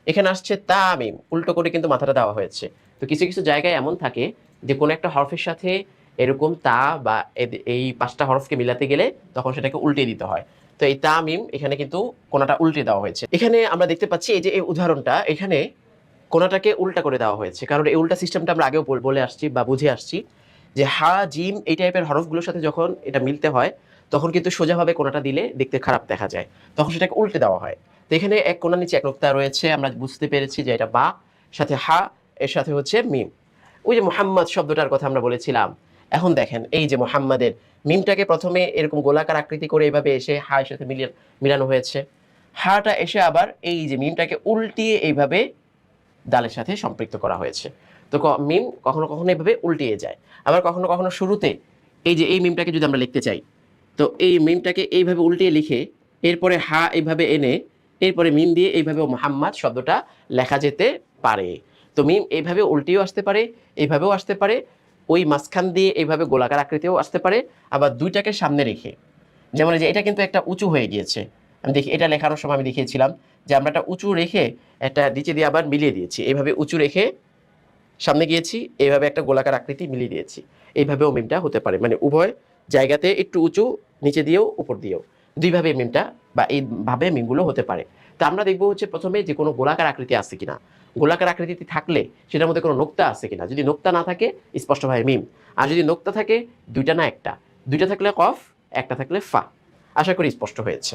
এখানে আসছে তা মিম, উল্টো করে কিন্তু মাথাটা দেওয়া হয়েছে। তো কিছু কিছু জায়গায় এমন থাকে যে কোনো একটা হরফের সাথে এরকম তা বা এই 5টা হরফকে মিলাতে গেলে তখন সেটাকে উল্টে দিতে হয়। তো এই তা মিম এখানে কিন্তু কোনটা উল্টে দেওয়া হয়েছে। এখানে আমরা দেখতে পাচ্ছি এই যে এই উদাহরণটা, এখানে কোনটাকে উল্টা করে দেওয়া হয়েছে, কারণ এই উল্টা সিস্টেমটা আমরা আগেও বলে আসছি বা বুঝে আসছি যে হা জিম এই টাইপের হরফগুলোর সাথে যখন এটা মিলতে হয় তখন কিন্তু সোজাভাবে কোনটা দিলে দেখতে খারাপ দেখা যায়, তখন সেটাকে উল্টে দেওয়া হয়। তো এখানে এক কোণার নিচে এক নোক্তা রয়েছে, আমরা বুঝতে পেরেছি যে এটা বা, সাথে হা, এর সাথে হচ্ছে মিম। ওই যে মোহাম্মদ শব্দটার কথা আমরা বলেছিলাম, এখন দেখেন এই যে মোহাম্মদের মিমটাকে প্রথমে এরকম গোলাকার আকৃতি করে এইভাবে এসে হা এর সাথে মিলানো হয়েছে, হাটা এসে আবার এই যে মিমটাকে উল্টিয়ে এইভাবে দালের সাথে সম্পৃক্ত করা হয়েছে। তো মিম কখনো কখনো এইভাবে উল্টিয়ে যায়, আবার কখনো কখনো শুরুতে এই যে এই মিমটাকে যদি আমরা লিখতে চাই, তো এই মিমটাকে এইভাবে উল্টিয়ে লিখে এরপরে হা এইভাবে এনে এরপরে মিম দিয়ে এইভাবে মোহাম্মদ শব্দটা লেখা যেতে পারে। তো মিম এইভাবে উল্টিয়েও আসতে পারে, এইভাবেও আসতে পারে, ওই মাঝখান দিয়ে এইভাবে গোলাকার আকৃতিও আসতে পারে, আবার দুইটাকে সামনে রেখে। যেমন এই যে এটা কিন্তু একটা উঁচু হয়ে গিয়েছে, আমি দেখি এটা লেখানোর সময় আমি দেখিয়েছিলাম যে আমরা একটা উঁচু রেখে একটা নিচে দিয়ে আবার মিলিয়ে দিয়েছি, এইভাবে উঁচু রেখে সামনে গিয়েছি, এইভাবে একটা গোলাকার আকৃতি মিলিয়ে দিয়েছি। এইভাবেও মিমটা হতে পারে, মানে উভয় জায়গাতে একটু উঁচু, নিচে দিয়েও উপর দিয়েও, দুইভাবে মিমটা বা এইভাবে মিমগুলো হতে পারে। তো আমরা দেখবো হচ্ছে প্রথমে যে কোনো গোলাকার আকৃতি আছে কিনা, গোলাকার আকৃতি থাকলে সেটার মধ্যে কোনো নোক্তা আছে কিনা, যদি নোক্তা না থাকে স্পষ্টভাবে মিম, আর যদি নোক্তা থাকে দুইটা না একটা, দুইটা থাকলে কফ, একটা থাকলে ফা। আশা করি স্পষ্ট হয়েছে।